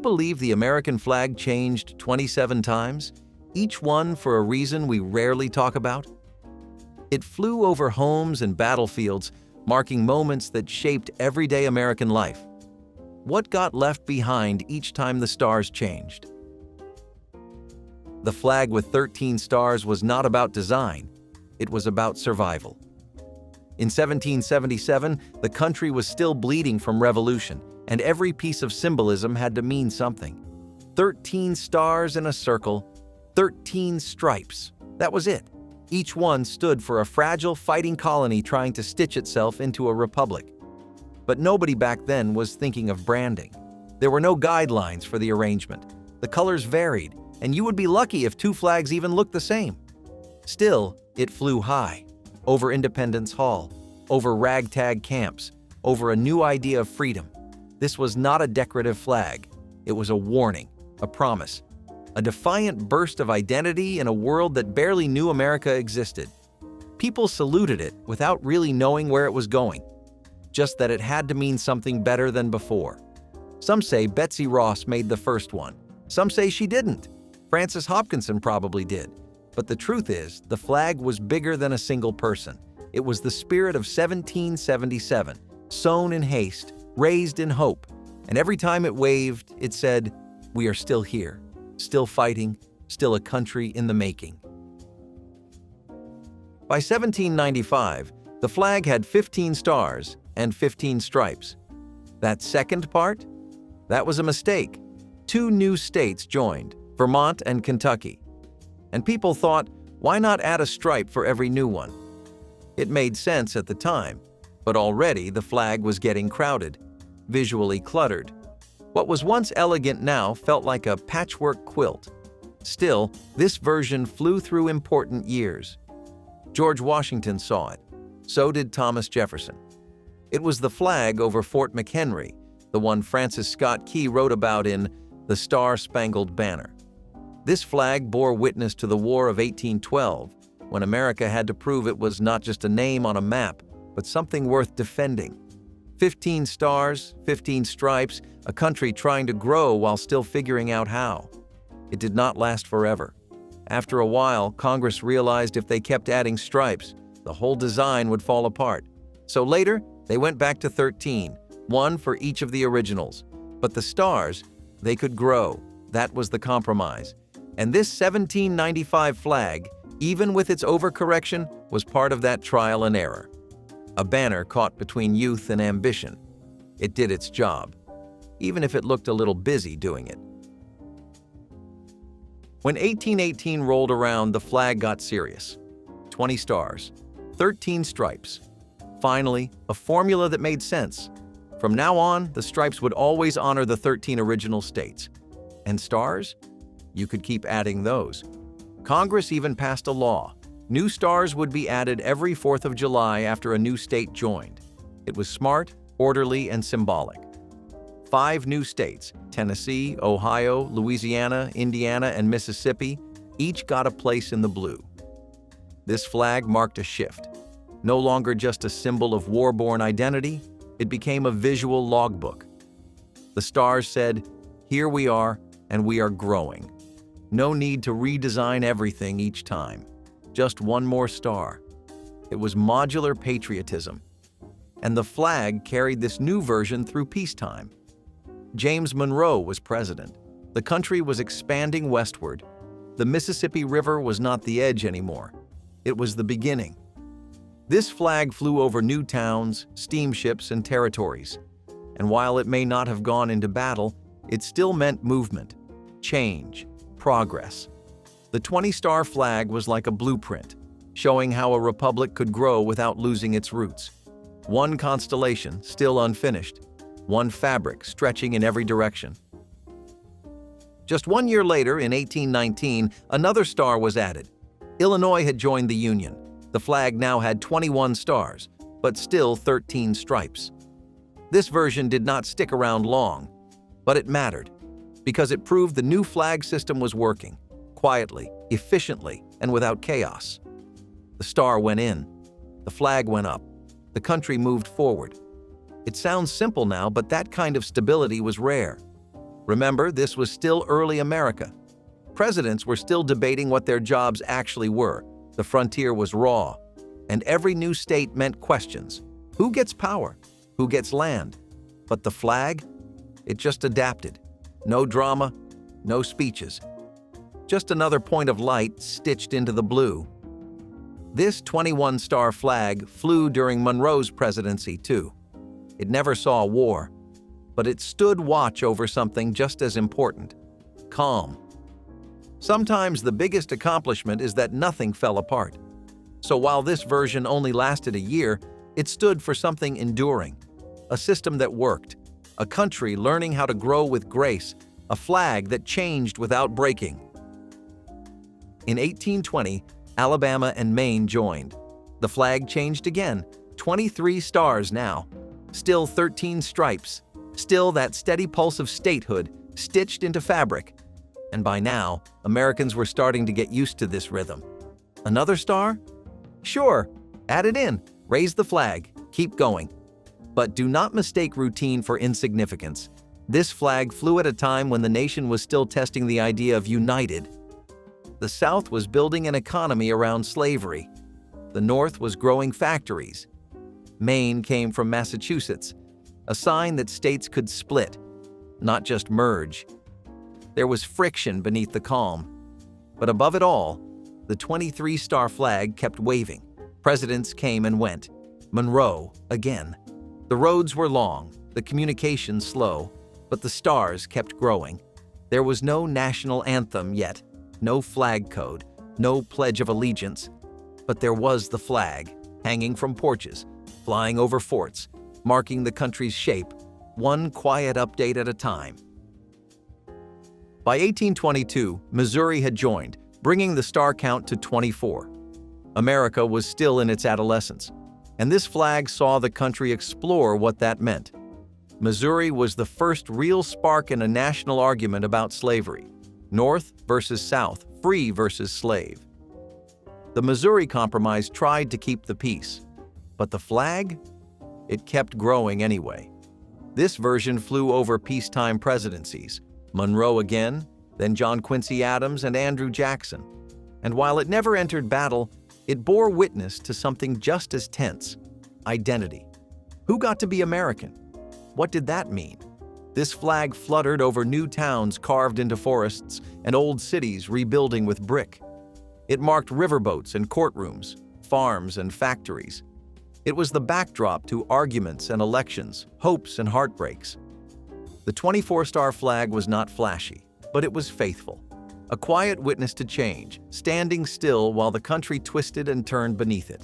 believe the American flag changed 27 times, each one for a reason we rarely talk about? It flew over homes and battlefields, marking moments that shaped everyday American life. What got left behind each time the stars changed? The flag with 13 stars was not about design, it was about survival. In 1777, the country was still bleeding from revolution, and every piece of symbolism had to mean something. 13 stars in a circle, 13 stripes. That was it. Each one stood for a fragile fighting colony trying to stitch itself into a republic. But nobody back then was thinking of branding. There were no guidelines for the arrangement. The colors varied, and you would be lucky if two flags even looked the same. Still, it flew high, over Independence Hall, over ragtag camps, over a new idea of freedom. This was not a decorative flag. It was a warning, a promise, a defiant burst of identity in a world that barely knew America existed. People saluted it without really knowing where it was going, just that it had to mean something better than before. Some say Betsy Ross made the first one. Some say she didn't. Francis Hopkinson probably did. But the truth is, the flag was bigger than a single person. It was the spirit of 1777, sown in haste, raised in hope. And every time it waved, it said, "We are still here, still fighting, still a country in the making." By 1795, the flag had 15 stars and 15 stripes. That second part? That was a mistake. Two new states joined, Vermont and Kentucky. And people thought, why not add a stripe for every new one? It made sense at the time, but already the flag was getting crowded, visually cluttered. What was once elegant now felt like a patchwork quilt. Still, this version flew through important years. George Washington saw it. So did Thomas Jefferson. It was the flag over Fort McHenry, the one Francis Scott Key wrote about in The Star-Spangled Banner. This flag bore witness to the War of 1812, when America had to prove it was not just a name on a map, but something worth defending. 15 stars, 15 stripes, a country trying to grow while still figuring out how. It did not last forever. After a while, Congress realized if they kept adding stripes, the whole design would fall apart. So later, they went back to 13, one for each of the originals. But the stars, they could grow. That was the compromise. And this 1795 flag, even with its overcorrection, was part of that trial and error. A banner caught between youth and ambition. It did its job, even if it looked a little busy doing it. When 1818 rolled around, the flag got serious. 20 stars, 13 stripes. Finally, a formula that made sense. From now on, the stripes would always honor the 13 original states. And stars? You could keep adding those. Congress even passed a law. New stars would be added every 4th of July after a new state joined. It was smart, orderly, and symbolic. 5 new states, Tennessee, Ohio, Louisiana, Indiana, and Mississippi, each got a place in the blue. This flag marked a shift. No longer just a symbol of war-born identity, it became a visual logbook. The stars said, "Here we are, and we are growing." No need to redesign everything each time. Just one more star. It was modular patriotism. And the flag carried this new version through peacetime. James Monroe was president. The country was expanding westward. The Mississippi River was not the edge anymore. It was the beginning. This flag flew over new towns, steamships, and territories. And while it may not have gone into battle, it still meant movement, change, progress. The 20-star flag was like a blueprint, showing how a republic could grow without losing its roots. One constellation, still unfinished. One fabric, stretching in every direction. Just 1 year later, in 1819, another star was added. Illinois had joined the Union. The flag now had 21 stars, but still 13 stripes. This version did not stick around long, but it mattered, because it proved the new flag system was working, quietly, efficiently, and without chaos. The star went in. The flag went up. The country moved forward. It sounds simple now, but that kind of stability was rare. Remember, this was still early America. Presidents were still debating what their jobs actually were. The frontier was raw, and every new state meant questions. Who gets power? Who gets land? But the flag? It just adapted. No drama, no speeches. Just another point of light stitched into the blue. This 21-star flag flew during Monroe's presidency, too. It never saw war, but it stood watch over something just as important: calm. Sometimes the biggest accomplishment is that nothing fell apart. So while this version only lasted a year, it stood for something enduring, a system that worked, a country learning how to grow with grace, a flag that changed without breaking. In 1820, Alabama and Maine joined. The flag changed again, 23 stars now, still 13 stripes, still that steady pulse of statehood stitched into fabric. And by now, Americans were starting to get used to this rhythm. Another star? Sure, add it in, raise the flag, keep going. But do not mistake routine for insignificance. This flag flew at a time when the nation was still testing the idea of united. The South was building an economy around slavery. The North was growing factories. Maine came from Massachusetts, a sign that states could split, not just merge. There was friction beneath the calm. But above it all, the 23-star flag kept waving. Presidents came and went. Monroe, again. The roads were long, the communications slow, but the stars kept growing. There was no national anthem yet, no flag code, no pledge of allegiance. But there was the flag, hanging from porches, flying over forts, marking the country's shape, one quiet update at a time. By 1822, Missouri had joined, bringing the star count to 24. America was still in its adolescence, and this flag saw the country explore what that meant. Missouri was the first real spark in a national argument about slavery: North versus South, free versus slave. The Missouri Compromise tried to keep the peace, but the flag? It kept growing anyway. This version flew over peacetime presidencies, Monroe again, then John Quincy Adams and Andrew Jackson. And while it never entered battle, it bore witness to something just as tense: identity. Who got to be American? What did that mean? This flag fluttered over new towns carved into forests and old cities rebuilding with brick. It marked riverboats and courtrooms, farms and factories. It was the backdrop to arguments and elections, hopes and heartbreaks. The 24-star flag was not flashy, but it was faithful. A quiet witness to change, standing still while the country twisted and turned beneath it.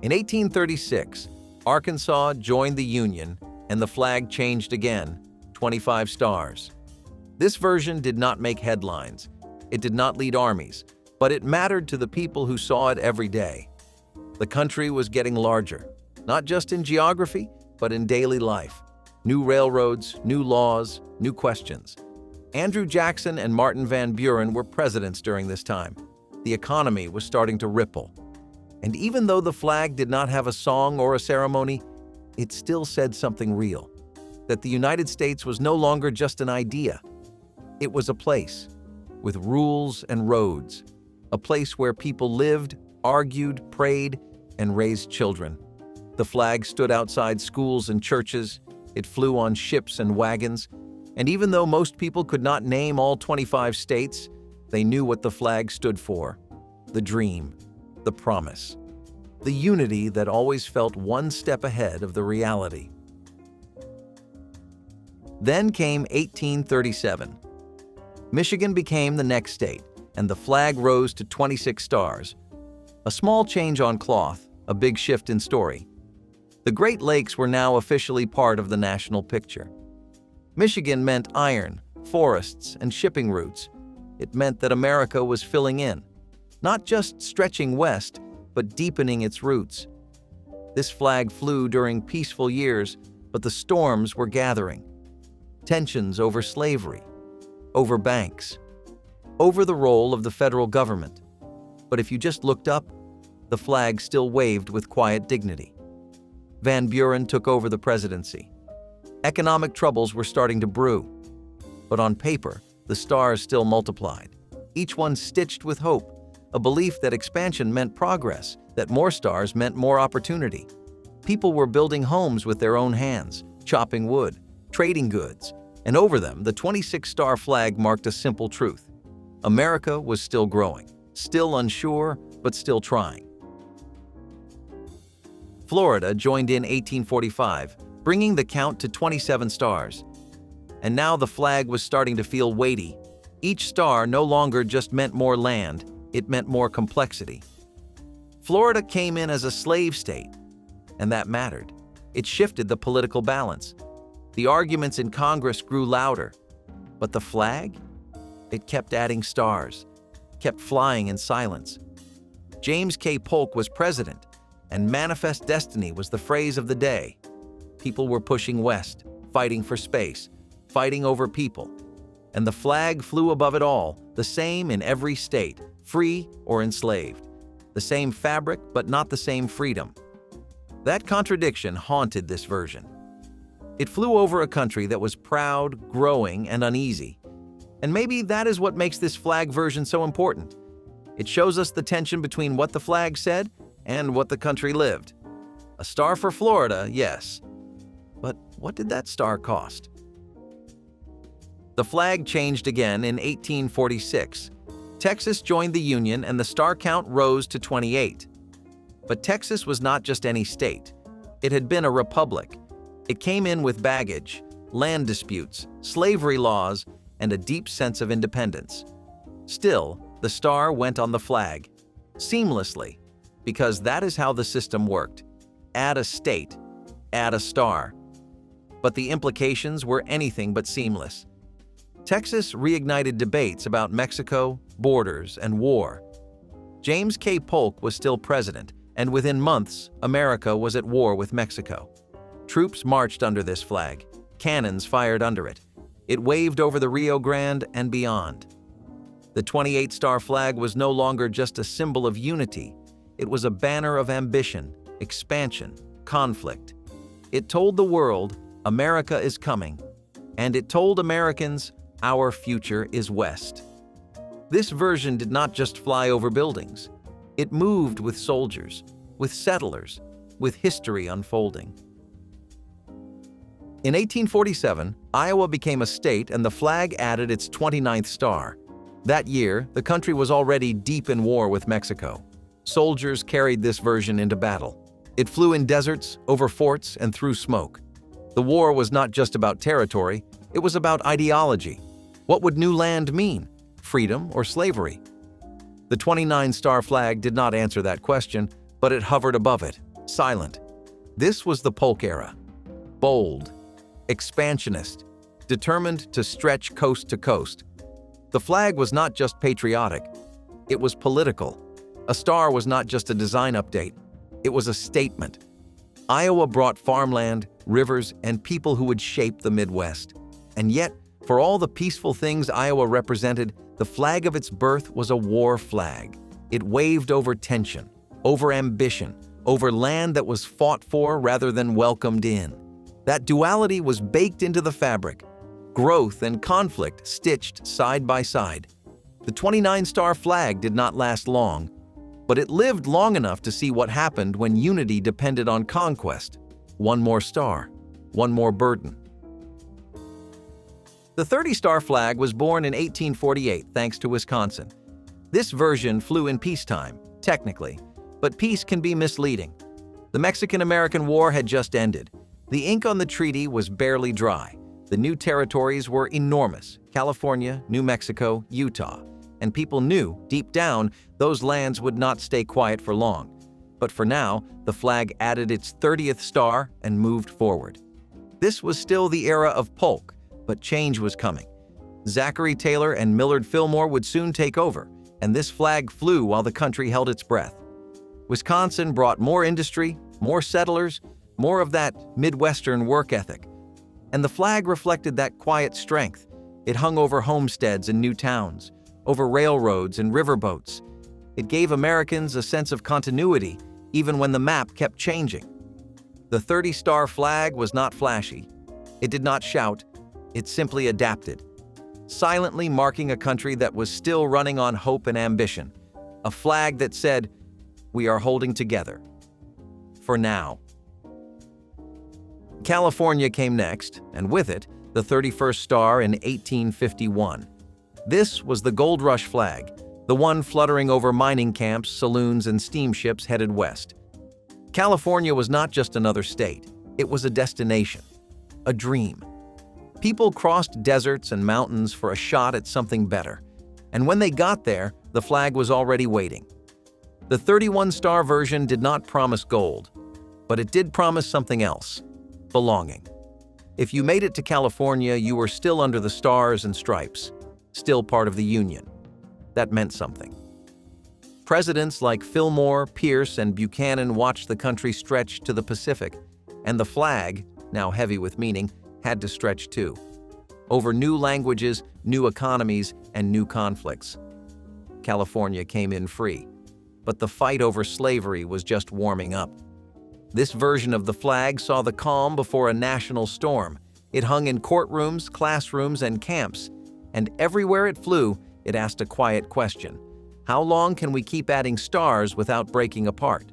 In 1836, Arkansas joined the Union, and the flag changed again, 25 stars. This version did not make headlines. It did not lead armies, but it mattered to the people who saw it every day. The country was getting larger, not just in geography, but in daily life. New railroads, new laws, new questions. Andrew Jackson and Martin Van Buren were presidents during this time. The economy was starting to ripple. And even though the flag did not have a song or a ceremony, it still said something real, that the United States was no longer just an idea. It was a place, with rules and roads, a place where people lived, argued, prayed, and raised children. The flag stood outside schools and churches, it flew on ships and wagons, and even though most people could not name all 25 states, they knew what the flag stood for: the dream, the promise, the unity that always felt one step ahead of the reality. Then came 1837. Michigan became the next state, and the flag rose to 26 stars. A small change on cloth, a big shift in story. The Great Lakes were now officially part of the national picture. Michigan meant iron, forests, and shipping routes. It meant that America was filling in, not just stretching west, but deepening its roots. This flag flew during peaceful years, but the storms were gathering. Tensions over slavery, over banks, over the role of the federal government. But if you just looked up, the flag still waved with quiet dignity. Van Buren took over the presidency. Economic troubles were starting to brew. But on paper, the stars still multiplied, each one stitched with hope, a belief that expansion meant progress, that more stars meant more opportunity. People were building homes with their own hands, chopping wood, trading goods, and over them, the 26-star flag marked a simple truth. America was still growing, still unsure, but still trying. Florida joined in 1845, bringing the count to 27 stars. And now the flag was starting to feel weighty. Each star no longer just meant more land, it meant more complexity. Florida came in as a slave state, and that mattered. It shifted the political balance. The arguments in Congress grew louder. But the flag? It kept adding stars, kept flying in silence. James K. Polk was president, and manifest destiny was the phrase of the day. People were pushing west, fighting for space, fighting over people. And the flag flew above it all, the same in every state, free or enslaved. The same fabric, but not the same freedom. That contradiction haunted this version. It flew over a country that was proud, growing, and uneasy. And maybe that is what makes this flag version so important. It shows us the tension between what the flag said and what the country lived. A star for Florida, yes. But what did that star cost? The flag changed again in 1846. Texas joined the Union and the star count rose to 28. But Texas was not just any state. It had been a republic. It came in with baggage, land disputes, slavery laws, and a deep sense of independence. Still, the star went on the flag, seamlessly, because that is how the system worked. Add a state, add a star. But the implications were anything but seamless. Texas reignited debates about Mexico, borders, and war. James K. Polk was still president, and within months, America was at war with Mexico. Troops marched under this flag, cannons fired under it. It waved over the Rio Grande and beyond. The 28-star flag was no longer just a symbol of unity. It was a banner of ambition, expansion, conflict. It told the world, America is coming. And it told Americans, our future is west. This version did not just fly over buildings. It moved with soldiers, with settlers, with history unfolding. In 1847, Iowa became a state and the flag added its 29th star. That year, the country was already deep in war with Mexico. Soldiers carried this version into battle. It flew in deserts, over forts, and through smoke. The war was not just about territory, it was about ideology. What would new land mean? Freedom or slavery? The 29-star flag did not answer that question, but it hovered above it, silent. This was the Polk era. Bold, expansionist, determined to stretch coast to coast. The flag was not just patriotic, it was political. A star was not just a design update, it was a statement. Iowa brought farmland, rivers, and people who would shape the Midwest. And yet, for all the peaceful things Iowa represented, the flag of its birth was a war flag. It waved over tension, over ambition, over land that was fought for rather than welcomed in. That duality was baked into the fabric, growth and conflict stitched side by side. The 29-star flag did not last long, but it lived long enough to see what happened when unity depended on conquest. One more star, one more burden. The 30-star flag was born in 1848 thanks to Wisconsin. This version flew in peacetime, technically, but peace can be misleading. The Mexican-American War had just ended. The ink on the treaty was barely dry. The new territories were enormous: California, New Mexico, Utah. And people knew, deep down, those lands would not stay quiet for long. But for now, the flag added its 30th star and moved forward. This was still the era of Polk, but change was coming. Zachary Taylor and Millard Fillmore would soon take over, and this flag flew while the country held its breath. Wisconsin brought more industry, more settlers, more of that Midwestern work ethic. And the flag reflected that quiet strength. It hung over homesteads and new towns, over railroads and riverboats. It gave Americans a sense of continuity, even when the map kept changing. The 30-star flag was not flashy. It did not shout, it simply adapted, silently marking a country that was still running on hope and ambition, a flag that said, "We are holding together. For now." California came next, and with it, the 31st star in 1851. This was the Gold Rush flag, the one fluttering over mining camps, saloons, and steamships headed west. California was not just another state, it was a destination, a dream. People crossed deserts and mountains for a shot at something better, and when they got there, the flag was already waiting. The 31-star version did not promise gold, but it did promise something else: belonging. If you made it to California, you were still under the stars and stripes, still part of the Union. That meant something. Presidents like Fillmore, Pierce, and Buchanan watched the country stretch to the Pacific, and the flag, now heavy with meaning, had to stretch too. Over new languages, new economies, and new conflicts. California came in free, but the fight over slavery was just warming up. This version of the flag saw the calm before a national storm. It hung in courtrooms, classrooms, and camps, and everywhere it flew, it asked a quiet question: how long can we keep adding stars without breaking apart?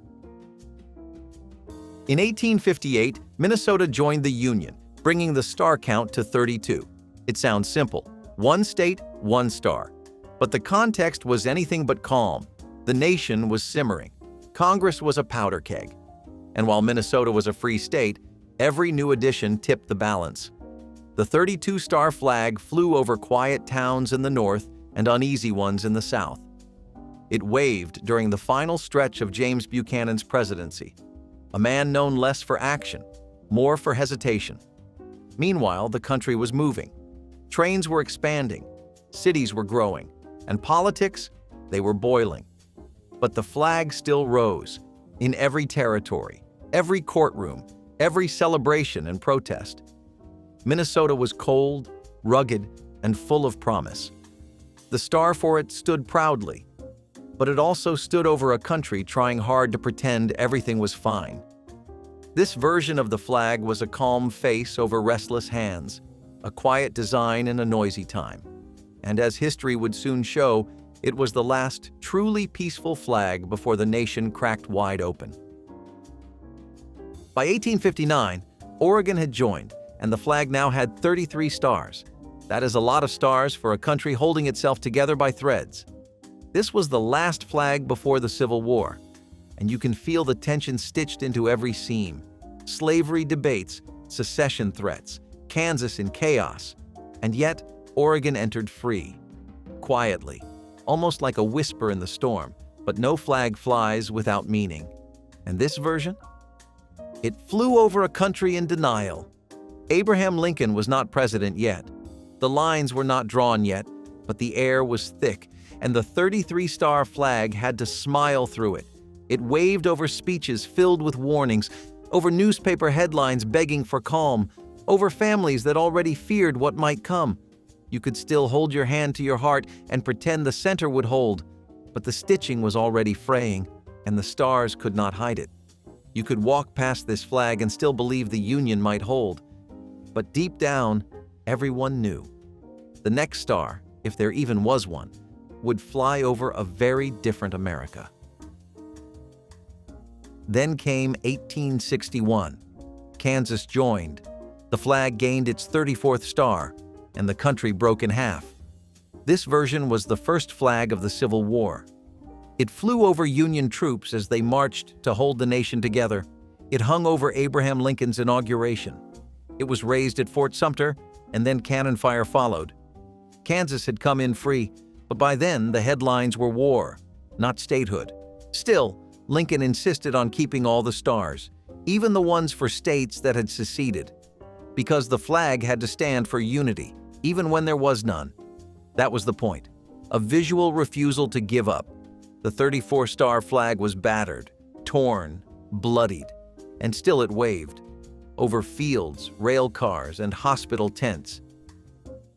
In 1858, Minnesota joined the Union, bringing the star count to 32. It sounds simple: one state, one star. But the context was anything but calm. The nation was simmering. Congress was a powder keg. And while Minnesota was a free state, every new addition tipped the balance. The 32-star flag flew over quiet towns in the north and uneasy ones in the south. It waved during the final stretch of James Buchanan's presidency, a man known less for action, more for hesitation. Meanwhile, the country was moving. Trains were expanding, cities were growing, and politics, they were boiling. But the flag still rose, in every territory, every courtroom, every celebration and protest. Minnesota was cold, rugged, and full of promise. The star for it stood proudly, but it also stood over a country trying hard to pretend everything was fine. This version of the flag was a calm face over restless hands, a quiet design in a noisy time. And as history would soon show, it was the last truly peaceful flag before the nation cracked wide open. By 1859, Oregon had joined, and the flag now had 33 stars. That is a lot of stars for a country holding itself together by threads. This was the last flag before the Civil War, and you can feel the tension stitched into every seam. Slavery debates, secession threats, Kansas in chaos, and yet Oregon entered free, quietly, almost like a whisper in the storm, but no flag flies without meaning. And this version? It flew over a country in denial. Abraham Lincoln was not president yet. The lines were not drawn yet, but the air was thick, and the 33-star flag had to smile through it. It waved over speeches filled with warnings, over newspaper headlines begging for calm, over families that already feared what might come. You could still hold your hand to your heart and pretend the center would hold, but the stitching was already fraying, and the stars could not hide it. You could walk past this flag and still believe the Union might hold. But deep down, everyone knew. The next star, if there even was one, would fly over a very different America. Then came 1861. Kansas joined. The flag gained its 34th star, and the country broke in half. This version was the first flag of the Civil War. It flew over Union troops as they marched to hold the nation together. It hung over Abraham Lincoln's inauguration. It was raised at Fort Sumter, and then cannon fire followed. Kansas had come in free, but by then the headlines were war, not statehood. Still, Lincoln insisted on keeping all the stars, even the ones for states that had seceded, because the flag had to stand for unity, even when there was none. That was the point, a visual refusal to give up. The 34-star flag was battered, torn, bloodied, and still it waved over fields, rail cars, and hospital tents.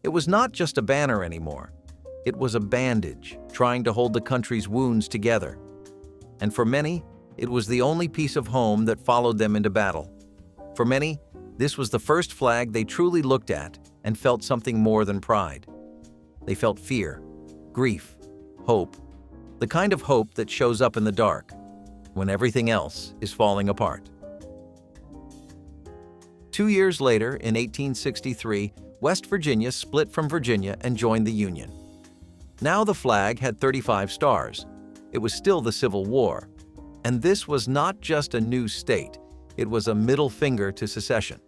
It was not just a banner anymore. It was a bandage trying to hold the country's wounds together. And for many, it was the only piece of home that followed them into battle. For many, This was the first flag they truly looked at and felt something more than pride. They felt fear, grief, hope, the kind of hope that shows up in the dark when everything else is falling apart. 2 years later, in 1863, West Virginia split from Virginia and joined the Union. Now the flag had 35 stars. It was still the Civil War. And this was not just a new state, it was a middle finger to secession.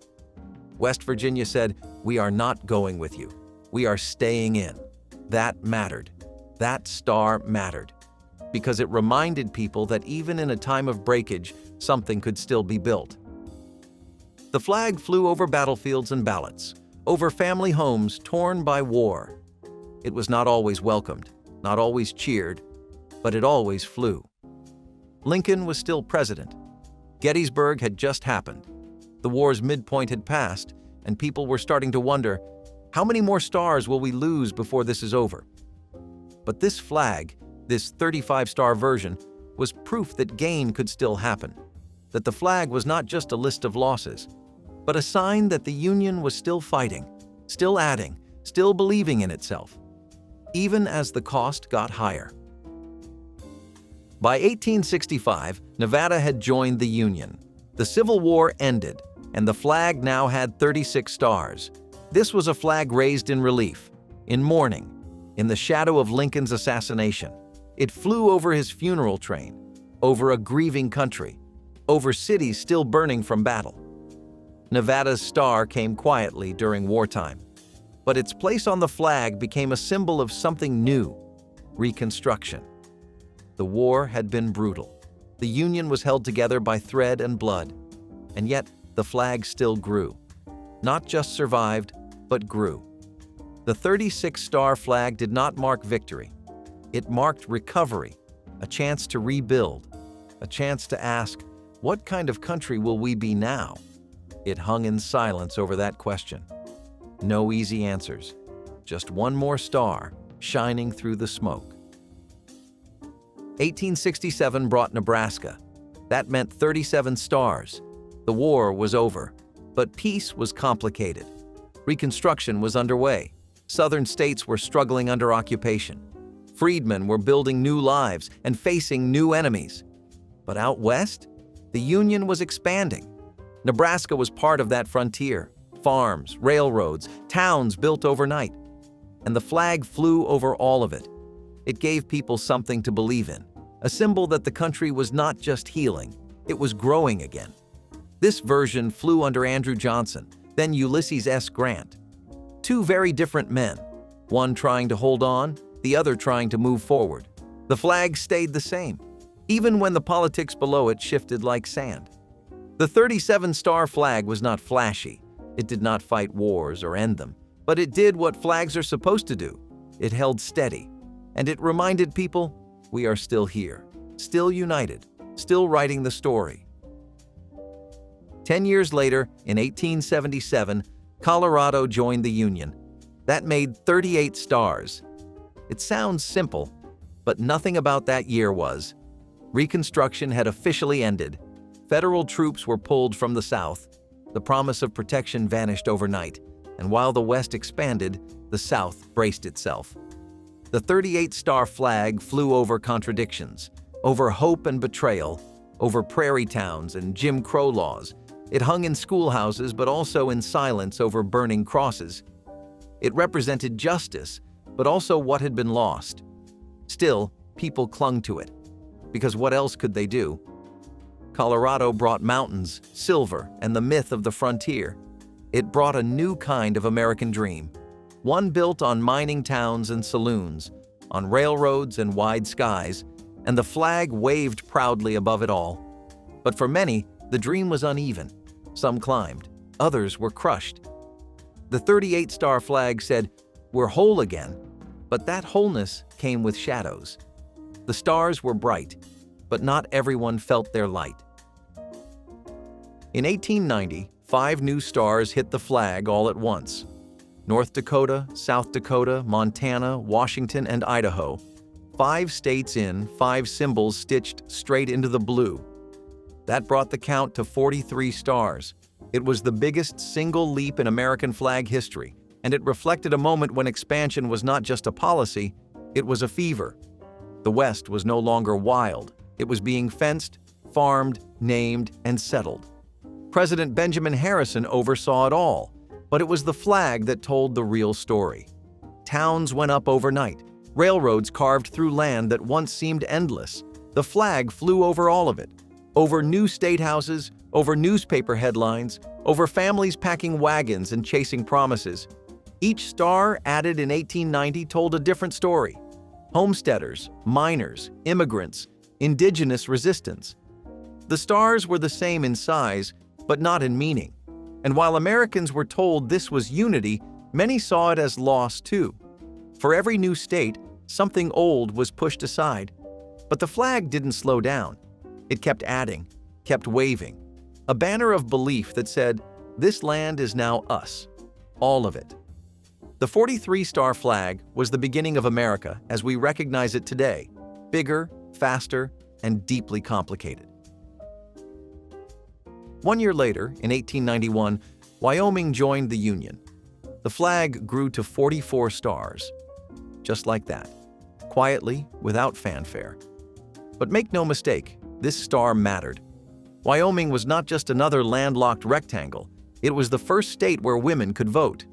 West Virginia said, "We are not going with you. We are staying in." That mattered. That star mattered. Because it reminded people that even in a time of breakage, something could still be built. The flag flew over battlefields and ballots, over family homes torn by war. It was not always welcomed, not always cheered, but it always flew. Lincoln was still president. Gettysburg had just happened. The war's midpoint had passed, and people were starting to wonder, how many more stars will we lose before this is over? But this flag, this 35-star version, was proof that gain could still happen, that the flag was not just a list of losses, but a sign that the Union was still fighting, still adding, still believing in itself, even as the cost got higher. By 1865, Nevada had joined the Union. The Civil War ended, and the flag now had 36 stars. This was a flag raised in relief, in mourning, in the shadow of Lincoln's assassination. It flew over his funeral train, over a grieving country, over cities still burning from battle. Nevada's star came quietly during wartime, but its place on the flag became a symbol of something new: Reconstruction. The war had been brutal. The Union was held together by thread and blood, and yet the flag still grew. Not just survived, but grew. The 36-star flag did not mark victory. It marked recovery, a chance to rebuild, a chance to ask, what kind of country will we be now? It hung in silence over that question. No easy answers, just one more star shining through the smoke. 1867 brought Nebraska. That meant 37 stars. The war was over, but peace was complicated. Reconstruction was underway. Southern states were struggling under occupation. Freedmen were building new lives and facing new enemies. But out west, the Union was expanding. Nebraska was part of that frontier. Farms, railroads, towns built overnight. And the flag flew over all of it. It gave people something to believe in, a symbol that the country was not just healing, it was growing again. This version flew under Andrew Johnson, then Ulysses S. Grant. Two very different men, one trying to hold on, the other trying to move forward. The flag stayed the same, even when the politics below it shifted like sand. The 37-star flag was not flashy. It did not fight wars or end them, but it did what flags are supposed to do. It held steady, and it reminded people, we are still here, still united, still writing the story. 10 years later, in 1877, Colorado joined the Union. That made 38 stars. It sounds simple, but nothing about that year was. Reconstruction had officially ended. Federal troops were pulled from the South. The promise of protection vanished overnight, and while the West expanded, the South braced itself. The 38-star flag flew over contradictions, over hope and betrayal, over prairie towns and Jim Crow laws. It hung in schoolhouses, but also in silence over burning crosses. It represented justice, but also what had been lost. Still, people clung to it, because what else could they do? Colorado brought mountains, silver, and the myth of the frontier. It brought a new kind of American dream, one built on mining towns and saloons, on railroads and wide skies, and the flag waved proudly above it all. But for many, the dream was uneven. Some climbed, others were crushed. The 38-star flag said, "We're whole again," but that wholeness came with shadows. The stars were bright, but not everyone felt their light. In 1890, 5 new stars hit the flag all at once. North Dakota, South Dakota, Montana, Washington, and Idaho. 5 states in, 5 symbols stitched straight into the blue. That brought the count to 43 stars. It was the biggest single leap in American flag history, and it reflected a moment when expansion was not just a policy, it was a fever. The West was no longer wild. It was being fenced, farmed, named, and settled. President Benjamin Harrison oversaw it all, but it was the flag that told the real story. Towns went up overnight. Railroads carved through land that once seemed endless. The flag flew over all of it. Over new state houses, over newspaper headlines, over families packing wagons and chasing promises. Each star added in 1890 told a different story. Homesteaders, miners, immigrants, indigenous resistance. The stars were the same in size, but not in meaning. And while Americans were told this was unity, many saw it as loss too. For every new state, something old was pushed aside. But the flag didn't slow down. It kept adding, kept waving. A banner of belief that said, "This land is now us, all of it." The 43-star flag was the beginning of America as we recognize it today, bigger, faster, and deeply complicated. 1 year later, in 1891, Wyoming joined the Union. The flag grew to 44 stars. Just like that, quietly, without fanfare. But make no mistake, this star mattered. Wyoming was not just another landlocked rectangle, it was the first state where women could vote.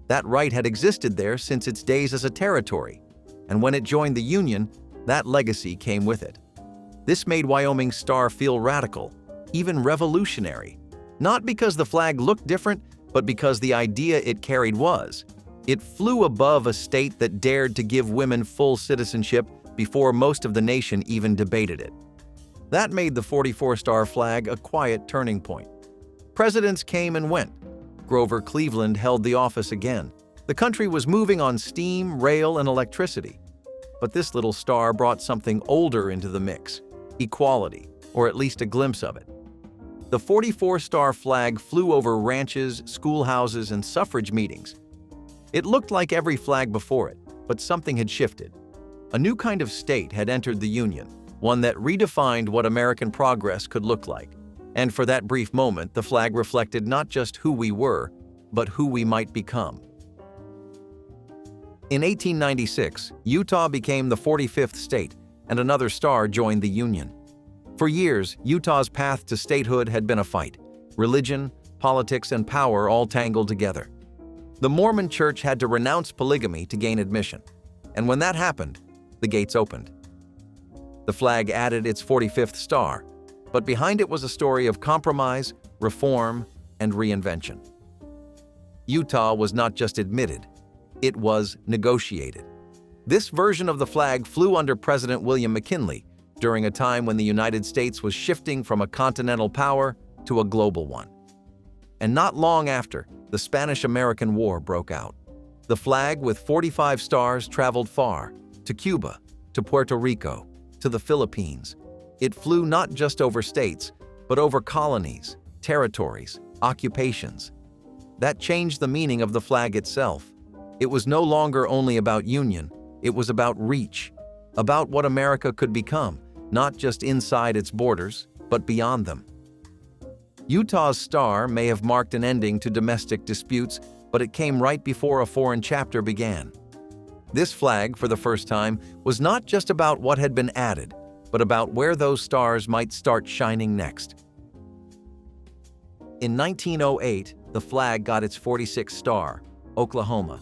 That right had existed there since its days as a territory, and when it joined the Union, that legacy came with it. This made Wyoming's star feel radical, even revolutionary. Not because the flag looked different, but because the idea it carried was. It flew above a state that dared to give women full citizenship before most of the nation even debated it. That made the 44-star flag a quiet turning point. Presidents came and went. Grover Cleveland held the office again. The country was moving on steam, rail, and electricity. But this little star brought something older into the mix: equality, or at least a glimpse of it. The 44-star flag flew over ranches, schoolhouses, and suffrage meetings. It looked like every flag before it, but something had shifted. A new kind of state had entered the Union, one that redefined what American progress could look like. And for that brief moment, the flag reflected not just who we were, but who we might become. In 1896, Utah became the 45th state, and another star joined the Union. For years, Utah's path to statehood had been a fight. Religion, politics, and power all tangled together. The Mormon Church had to renounce polygamy to gain admission, and when that happened, the gates opened. The flag added its 45th star, but behind it was a story of compromise, reform, and reinvention. Utah was not just admitted, it was negotiated. This version of the flag flew under President William McKinley during a time when the United States was shifting from a continental power to a global one. And not long after, the Spanish-American War broke out. The flag with 45 stars traveled far, to Cuba, to Puerto Rico, to the Philippines. It flew not just over states, but over colonies, territories, occupations. That changed the meaning of the flag itself. It was no longer only about union, it was about reach, about what America could become, not just inside its borders, but beyond them. Utah's star may have marked an ending to domestic disputes, but it came right before a foreign chapter began. This flag, for the first time, was not just about what had been added, but about where those stars might start shining next. In 1908, the flag got its 46th star, Oklahoma.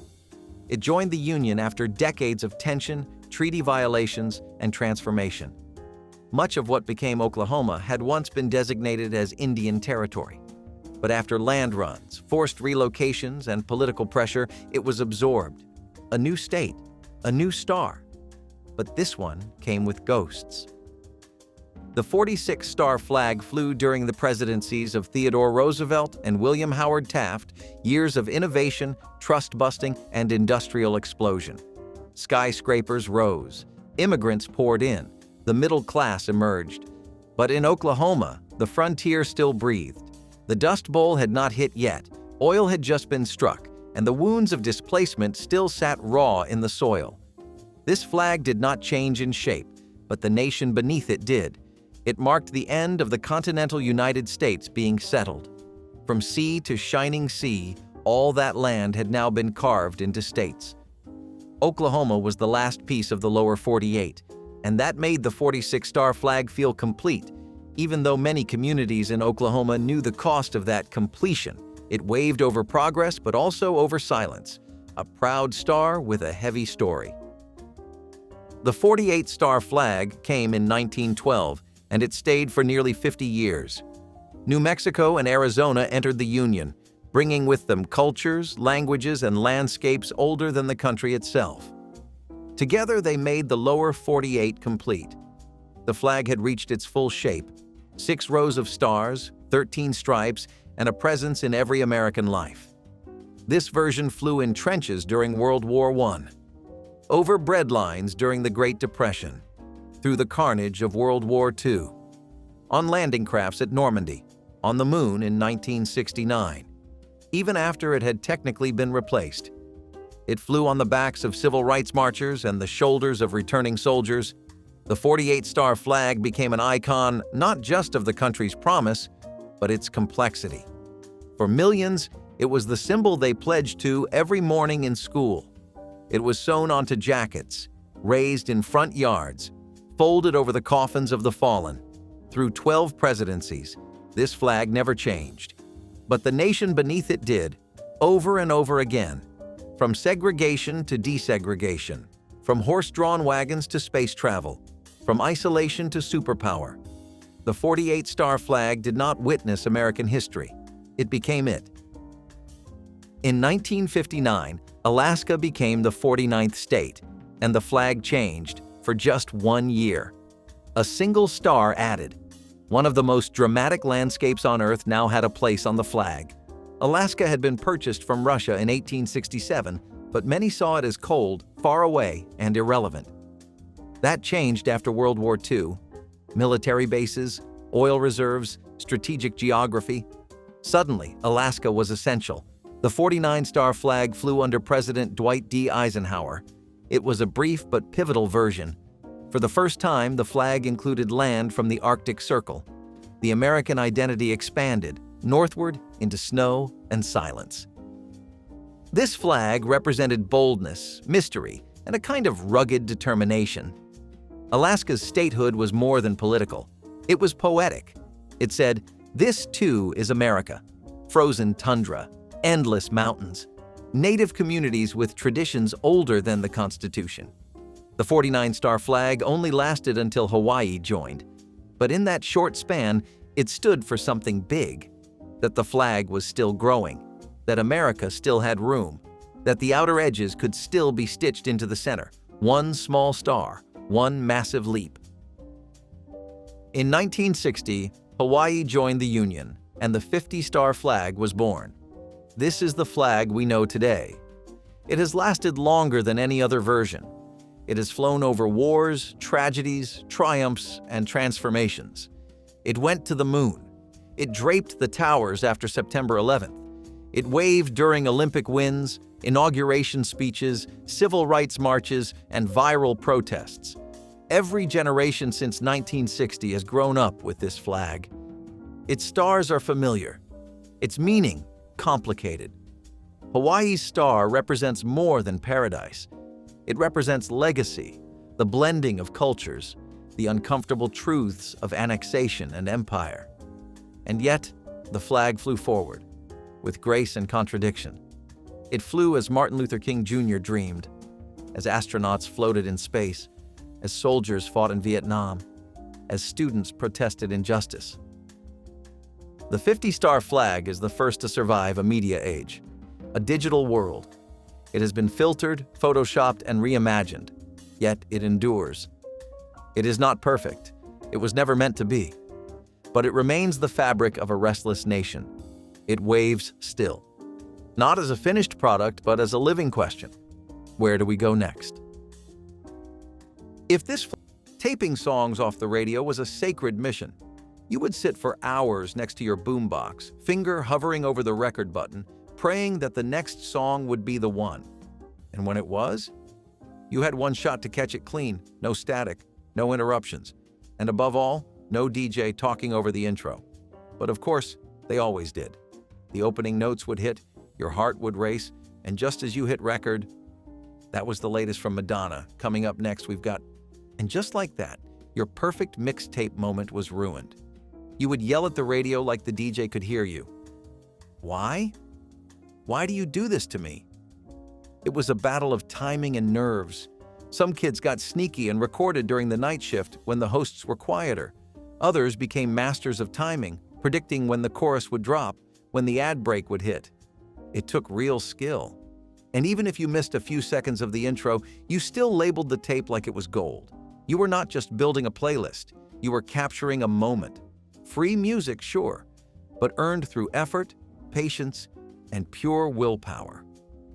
It joined the Union after decades of tension, treaty violations, and transformation. Much of what became Oklahoma had once been designated as Indian Territory. But after land runs, forced relocations, and political pressure, it was absorbed. A new state, a new star. But this one came with ghosts. The 46-star flag flew during the presidencies of Theodore Roosevelt and William Howard Taft, years of innovation, trust-busting, and industrial explosion. Skyscrapers rose, immigrants poured in, the middle class emerged. But in Oklahoma, the frontier still breathed. The Dust Bowl had not hit yet, oil had just been struck, and the wounds of displacement still sat raw in the soil. This flag did not change in shape, but the nation beneath it did. It marked the end of the continental United States being settled. From sea to shining sea, all that land had now been carved into states. Oklahoma was the last piece of the lower 48, and that made the 46-star flag feel complete, even though many communities in Oklahoma knew the cost of that completion. It waved over progress, but also over silence, a proud star with a heavy story. The 48-star flag came in 1912, and it stayed for nearly 50 years. New Mexico and Arizona entered the Union, bringing with them cultures, languages, and landscapes older than the country itself. Together, they made the lower 48 complete. The flag had reached its full shape: 6 rows of stars, 13 stripes, and a presence in every American life. This version flew in trenches during World War I, over bread lines during the Great Depression, through the carnage of World War II, on landing crafts at Normandy, on the moon in 1969, even after it had technically been replaced. It flew on the backs of civil rights marchers and the shoulders of returning soldiers. The 48-star flag became an icon not just of the country's promise, but its complexity. For millions, it was the symbol they pledged to every morning in school. It was sewn onto jackets, raised in front yards, folded over the coffins of the fallen. Through 12 presidencies, this flag never changed. But the nation beneath it did, over and over again. From segregation to desegregation, from horse-drawn wagons to space travel, from isolation to superpower. The 48-star flag did not witness American history. It became it. In 1959, Alaska became the 49th state, and the flag changed for just 1 year. A single star added. One of the most dramatic landscapes on Earth now had a place on the flag. Alaska had been purchased from Russia in 1867, but many saw it as cold, far away, and irrelevant. That changed after World War II. Military bases, oil reserves, strategic geography. Suddenly, Alaska was essential. The 49-star flag flew under President Dwight D. Eisenhower. It was a brief but pivotal version. For the first time, the flag included land from the Arctic Circle. The American identity expanded, northward into snow and silence. This flag represented boldness, mystery, and a kind of rugged determination. Alaska's statehood was more than political. It was poetic. It said, "This too is America." Frozen tundra, endless mountains, native communities with traditions older than the Constitution. The 49-star flag only lasted until Hawaii joined. But in that short span, it stood for something big. That the flag was still growing, that America still had room, that the outer edges could still be stitched into the center. One small star, one massive leap. In 1960, Hawaii joined the Union, and the 50-star flag was born. This is the flag we know today. It has lasted longer than any other version. It has flown over wars, tragedies, triumphs, and transformations. It went to the moon. It draped the towers after September 11th. It waved during Olympic wins, inauguration speeches, civil rights marches, and viral protests. Every generation since 1960 has grown up with this flag. Its stars are familiar. Its meaning, complicated. Hawaii's star represents more than paradise. It represents legacy, the blending of cultures, the uncomfortable truths of annexation and empire. And yet, the flag flew forward, with grace and contradiction. It flew as Martin Luther King Jr. dreamed, as astronauts floated in space, as soldiers fought in Vietnam, as students protested injustice. The 50-star flag is the first to survive a media age, a digital world. It has been filtered, photoshopped, and reimagined, yet it endures. It is not perfect. It was never meant to be. But it remains the fabric of a restless nation. It waves still. Not as a finished product, but as a living question. Where do we go next? If taping songs off the radio was a sacred mission, you would sit for hours next to your boombox, finger hovering over the record button, praying that the next song would be the one. And when it was, you had one shot to catch it clean, no static, no interruptions, and above all, no DJ talking over the intro. But of course, they always did. The opening notes would hit, your heart would race, and just as you hit record, that was the latest from Madonna. Coming up next, we've got... And just like that, your perfect mixtape moment was ruined. You would yell at the radio like the DJ could hear you. Why? Why do you do this to me? It was a battle of timing and nerves. Some kids got sneaky and recorded during the night shift when the hosts were quieter. Others became masters of timing, predicting when the chorus would drop, when the ad break would hit. It took real skill. And even if you missed a few seconds of the intro, you still labeled the tape like it was gold. You were not just building a playlist, you were capturing a moment. Free music, sure, but earned through effort, patience, and pure willpower.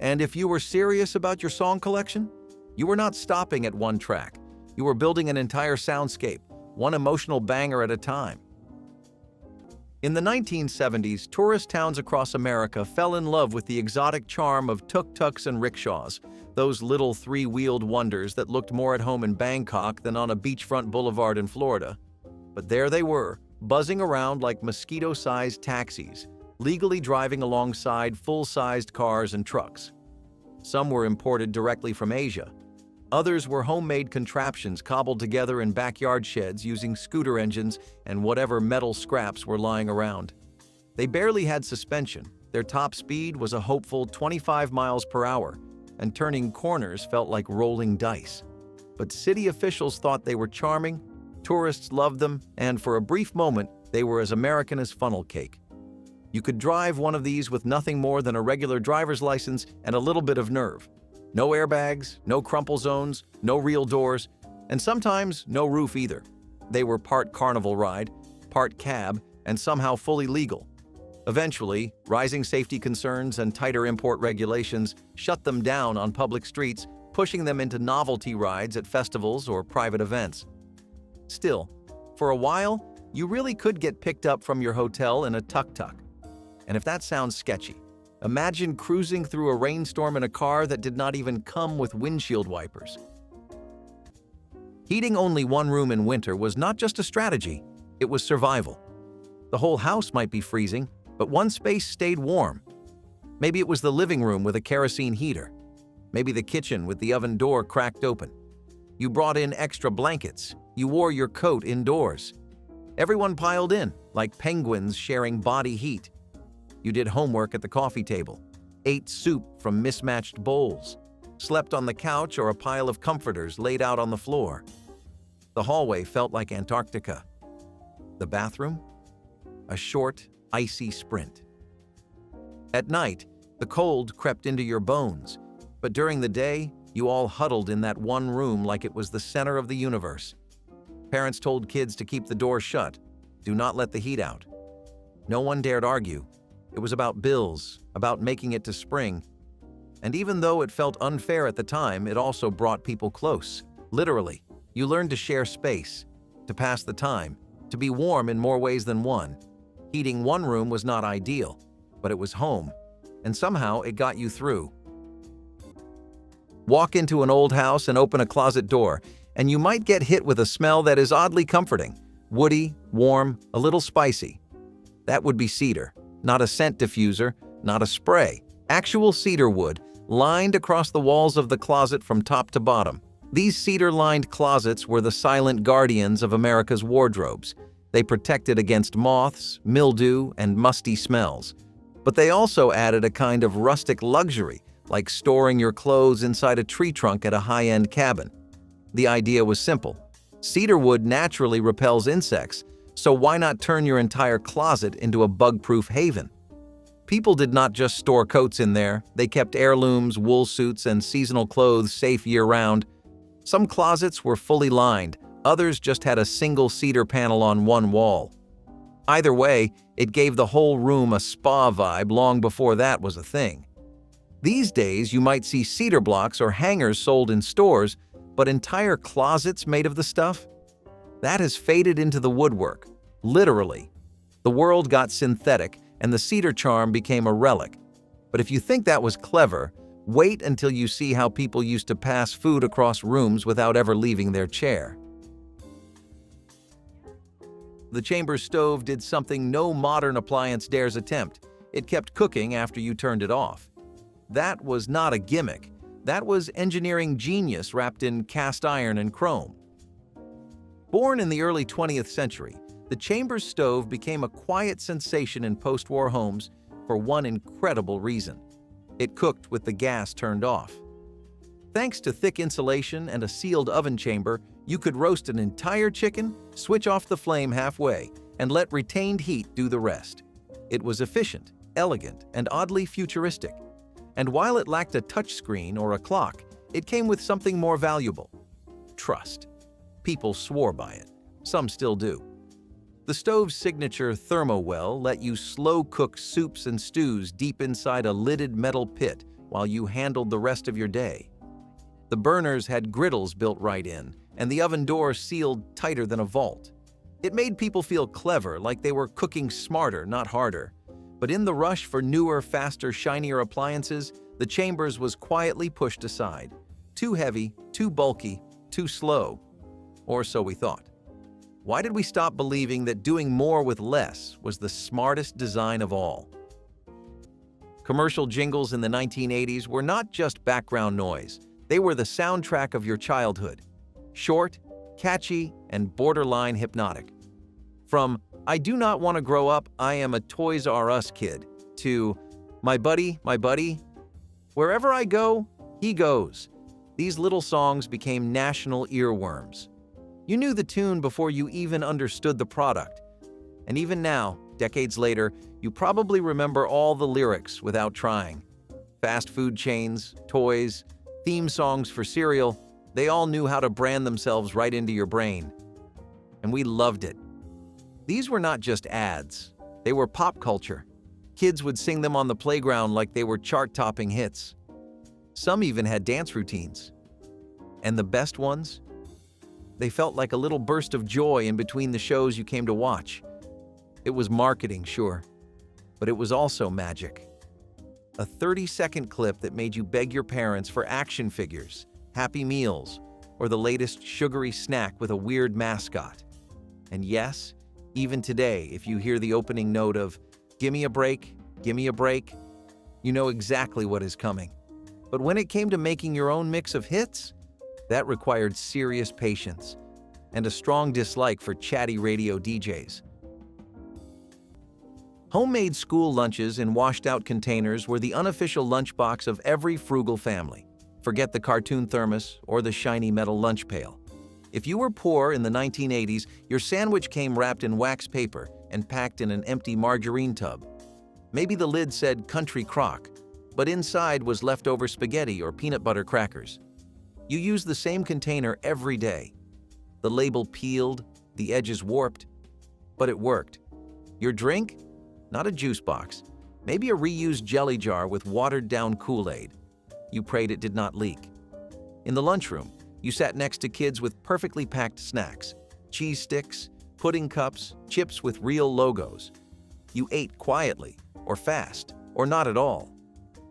And if you were serious about your song collection, you were not stopping at one track. You were building an entire soundscape, one emotional banger at a time. In the 1970s, tourist towns across America fell in love with the exotic charm of tuk-tuks and rickshaws, those little three-wheeled wonders that looked more at home in Bangkok than on a beachfront boulevard in Florida. But there they were, buzzing around like mosquito-sized taxis, legally driving alongside full-sized cars and trucks. Some were imported directly from Asia. Others were homemade contraptions cobbled together in backyard sheds using scooter engines and whatever metal scraps were lying around. They barely had suspension. Their top speed was a hopeful 25 miles per hour, and turning corners felt like rolling dice. But city officials thought they were charming, tourists loved them, and for a brief moment, they were as American as funnel cake. You could drive one of these with nothing more than a regular driver's license and a little bit of nerve. No airbags, no crumple zones, no real doors, and sometimes no roof either. They were part carnival ride, part cab, and somehow fully legal. Eventually, rising safety concerns and tighter import regulations shut them down on public streets, pushing them into novelty rides at festivals or private events. Still, for a while, you really could get picked up from your hotel in a tuk-tuk. And if that sounds sketchy, imagine cruising through a rainstorm in a car that did not even come with windshield wipers. Heating only one room in winter was not just a strategy, it was survival. The whole house might be freezing, but one space stayed warm. Maybe it was the living room with a kerosene heater. Maybe the kitchen with the oven door cracked open. You brought in extra blankets. You wore your coat indoors. Everyone piled in, like penguins sharing body heat. You did homework at the coffee table, ate soup from mismatched bowls, slept on the couch or a pile of comforters laid out on the floor. The hallway felt like Antarctica. The bathroom? A short, icy sprint. At night, the cold crept into your bones, but during the day, you all huddled in that one room like it was the center of the universe. Parents told kids to keep the door shut, do not let the heat out. No one dared argue. It was about bills, about making it to spring. And even though it felt unfair at the time, it also brought people close. Literally, you learned to share space, to pass the time, to be warm in more ways than one. Heating one room was not ideal, but it was home, and somehow it got you through. Walk into an old house and open a closet door, and you might get hit with a smell that is oddly comforting. Woody, warm, a little spicy. That would be cedar. Not a scent diffuser, not a spray. Actual cedar wood, lined across the walls of the closet from top to bottom. These cedar-lined closets were the silent guardians of America's wardrobes. They protected against moths, mildew, and musty smells. But they also added a kind of rustic luxury, like storing your clothes inside a tree trunk at a high-end cabin. The idea was simple. Cedar wood naturally repels insects, so why not turn your entire closet into a bug-proof haven? People did not just store coats in there, they kept heirlooms, wool suits, and seasonal clothes safe year-round. Some closets were fully lined, others just had a single cedar panel on one wall. Either way, it gave the whole room a spa vibe long before that was a thing. These days, you might see cedar blocks or hangers sold in stores, but entire closets made of the stuff? That has faded into the woodwork, literally. The world got synthetic, and the cedar charm became a relic. But if you think that was clever, wait until you see how people used to pass food across rooms without ever leaving their chair. The chamber stove did something no modern appliance dares attempt. It kept cooking after you turned it off. That was not a gimmick. That was engineering genius wrapped in cast iron and chrome. Born in the early 20th century, the Chambers stove became a quiet sensation in post-war homes for one incredible reason. It cooked with the gas turned off. Thanks to thick insulation and a sealed oven chamber, you could roast an entire chicken, switch off the flame halfway, and let retained heat do the rest. It was efficient, elegant, and oddly futuristic. And while it lacked a touchscreen or a clock, it came with something more valuable: trust. People swore by it. Some still do. The stove's signature thermowell let you slow-cook soups and stews deep inside a lidded metal pit while you handled the rest of your day. The burners had griddles built right in, and the oven door sealed tighter than a vault. It made people feel clever, like they were cooking smarter, not harder. But in the rush for newer, faster, shinier appliances, the Chambers was quietly pushed aside. Too heavy, too bulky, too slow. Or so we thought. Why did we stop believing that doing more with less was the smartest design of all? Commercial jingles in the 1980s were not just background noise. They were the soundtrack of your childhood. Short, catchy, and borderline hypnotic. From "I do not want to grow up, I am a Toys R Us kid" to my buddy, wherever I go, he goes." These little songs became national earworms. You knew the tune before you even understood the product. And even now, decades later, you probably remember all the lyrics without trying. Fast food chains, toys, theme songs for cereal, they all knew how to brand themselves right into your brain. And we loved it. These were not just ads. They were pop culture. Kids would sing them on the playground like they were chart-topping hits. Some even had dance routines. And the best ones? They felt like a little burst of joy in between the shows you came to watch. It was marketing, sure, but it was also magic. A 30-second clip that made you beg your parents for action figures, Happy Meals, or the latest sugary snack with a weird mascot. And yes, even today, if you hear the opening note of "Gimme a break, gimme a break," you know exactly what is coming. But when it came to making your own mix of hits, that required serious patience and a strong dislike for chatty radio DJs. Homemade school lunches in washed-out containers were the unofficial lunchbox of every frugal family. Forget the cartoon thermos or the shiny metal lunch pail. If you were poor in the 1980s, your sandwich came wrapped in wax paper and packed in an empty margarine tub. Maybe the lid said "Country Crock," but inside was leftover spaghetti or peanut butter crackers. You used the same container every day. The label peeled, the edges warped, but it worked. Your drink? Not a juice box. Maybe a reused jelly jar with watered-down Kool-Aid. You prayed it did not leak. In the lunchroom, you sat next to kids with perfectly packed snacks, cheese sticks, pudding cups, chips with real logos. You ate quietly, or fast, or not at all.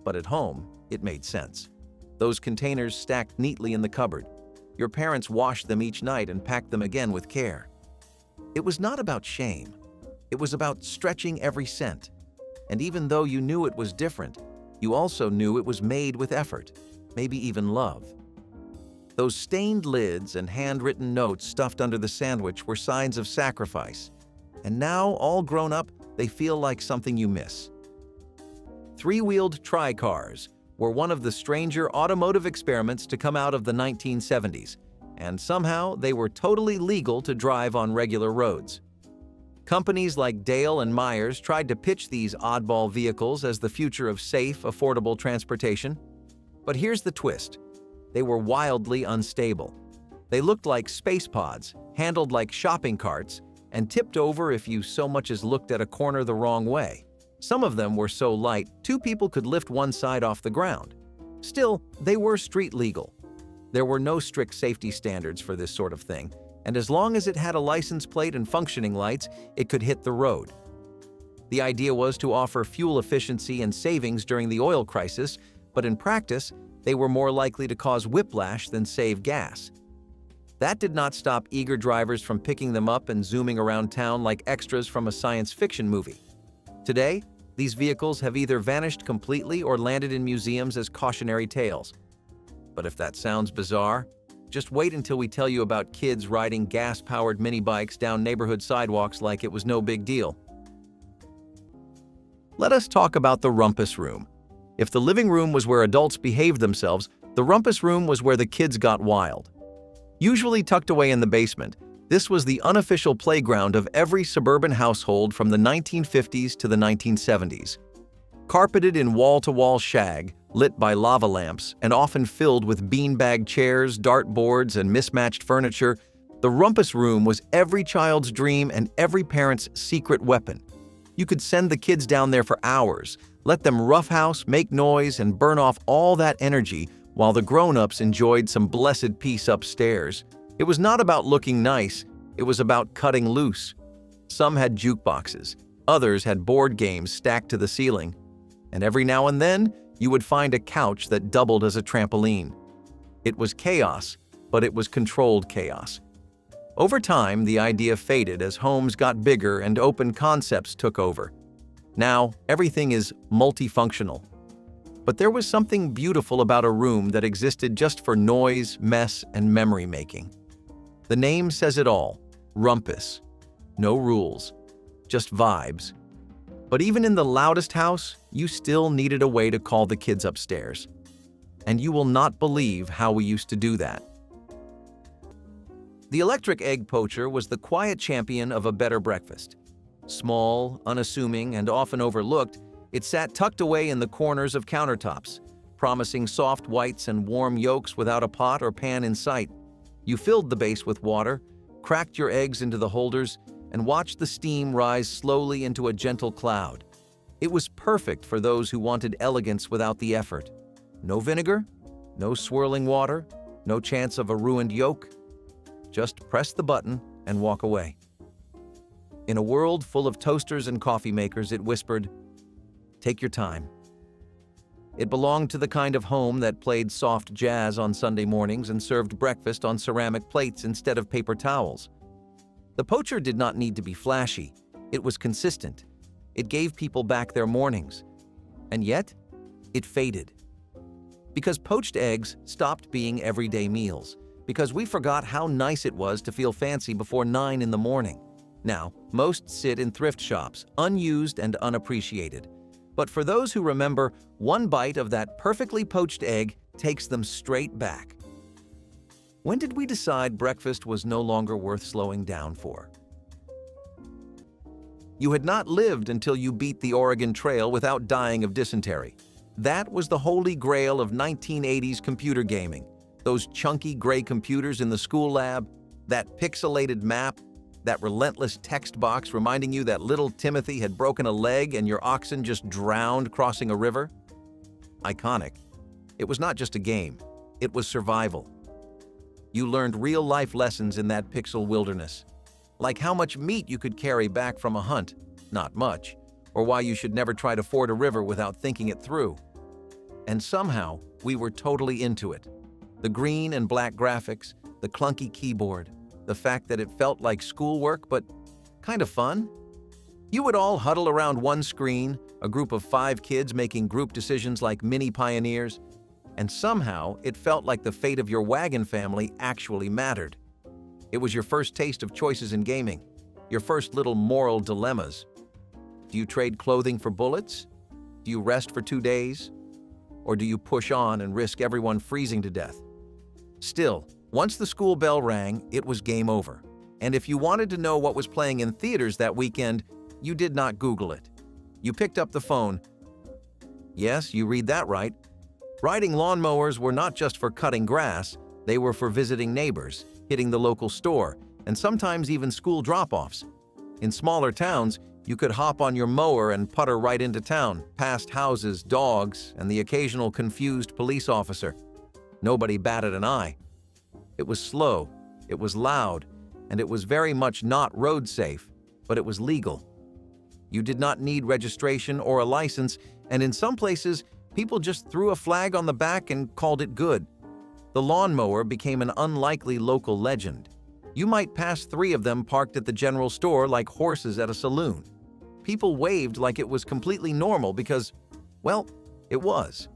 But at home, it made sense. Those containers stacked neatly in the cupboard. Your parents washed them each night and packed them again with care. It was not about shame. It was about stretching every cent. And even though you knew it was different, you also knew it was made with effort, maybe even love. Those stained lids and handwritten notes stuffed under the sandwich were signs of sacrifice. And now, all grown up, they feel like something you miss. Three-wheeled Trirricars were one of the stranger automotive experiments to come out of the 1970s, and somehow they were totally legal to drive on regular roads. Companies like Dale and Mowers tried to pitch these oddball vehicles as the future of safe, affordable transportation. But here's the twist. They were wildly unstable. They looked like space pods, handled like shopping carts, and tipped over if you so much as looked at a corner the wrong way. Some of them were so light, 2 people could lift one side off the ground. Still, they were street legal. There were no strict safety standards for this sort of thing, and as long as it had a license plate and functioning lights, it could hit the road. The idea was to offer fuel efficiency and savings during the oil crisis, but in practice, they were more likely to cause whiplash than save gas. That did not stop eager drivers from picking them up and zooming around town like extras from a science fiction movie. Today, These vehicles have either vanished completely or landed in museums as cautionary tales. But if that sounds bizarre, just wait until we tell you about kids riding gas-powered mini bikes down neighborhood sidewalks like it was no big deal. Let us talk about the Rumpus Room. If the living room was where adults behaved themselves, the Rumpus Room was where the kids got wild. Usually tucked away in the basement, this was the unofficial playground of every suburban household from the 1950s to the 1970s. Carpeted in wall-to-wall shag, lit by lava lamps, and often filled with beanbag chairs, dartboards, and mismatched furniture, the Rumpus Room was every child's dream and every parent's secret weapon. You could send the kids down there for hours, let them roughhouse, make noise, and burn off all that energy while the grown-ups enjoyed some blessed peace upstairs. It was not about looking nice, it was about cutting loose. Some had jukeboxes, others had board games stacked to the ceiling, and every now and then, you would find a couch that doubled as a trampoline. It was chaos, but it was controlled chaos. Over time, the idea faded as homes got bigger and open concepts took over. Now, everything is multifunctional. But there was something beautiful about a room that existed just for noise, mess, and memory-making. The name says it all, Rumpus. No rules, just vibes. But even in the loudest house, you still needed a way to call the kids upstairs. And you will not believe how we used to do that. The electric egg poacher was the quiet champion of a better breakfast. Small, unassuming, and often overlooked, it sat tucked away in the corners of countertops, promising soft whites and warm yolks without a pot or pan in sight. You filled the base with water, cracked your eggs into the holders, and watched the steam rise slowly into a gentle cloud. It was perfect for those who wanted elegance without the effort. No vinegar, no swirling water, no chance of a ruined yolk. Just press the button and walk away. In a world full of toasters and coffee makers, it whispered, "Take your time." It belonged to the kind of home that played soft jazz on Sunday mornings and served breakfast on ceramic plates instead of paper towels. The poacher did not need to be flashy. It was consistent. It gave people back their mornings. And yet, it faded. Because poached eggs stopped being everyday meals. Because we forgot how nice it was to feel fancy before 9 in the morning. Now, most sit in thrift shops, unused and unappreciated. But for those who remember, one bite of that perfectly poached egg takes them straight back. When did we decide breakfast was no longer worth slowing down for? You had not lived until you beat the Oregon Trail without dying of dysentery. That was the holy grail of 1980s computer gaming. Those chunky gray computers in the school lab, that pixelated map, that relentless text box reminding you that little Timothy had broken a leg and your oxen just drowned crossing a river. Iconic. It was not just a game, it was survival. You learned real-life lessons in that pixel wilderness, like how much meat you could carry back from a hunt, not much, or why you should never try to ford a river without thinking it through. And somehow, we were totally into it. The green and black graphics, the clunky keyboard, the fact that it felt like schoolwork but kind of fun. You would all huddle around one screen, a group of 5 kids making group decisions like mini pioneers, and somehow it felt like the fate of your wagon family actually mattered. It was your first taste of choices in gaming, your first little moral dilemmas. Do you trade clothing for bullets? Do you rest for 2 days? Or do you push on and risk everyone freezing to death? Still, once the school bell rang, it was game over. And if you wanted to know what was playing in theaters that weekend, you did not Google it. You picked up the phone. Yes, you read that right. Riding lawnmowers were not just for cutting grass, they were for visiting neighbors, hitting the local store, and sometimes even school drop-offs. In smaller towns, you could hop on your mower and putter right into town, past houses, dogs, and the occasional confused police officer. Nobody batted an eye. It was slow, it was loud, and it was very much not road safe, but it was legal. You did not need registration or a license, and in some places, people just threw a flag on the back and called it good. The lawnmower became an unlikely local legend. You might pass 3 of them parked at the general store like horses at a saloon. People waved like it was completely normal because, well, it was.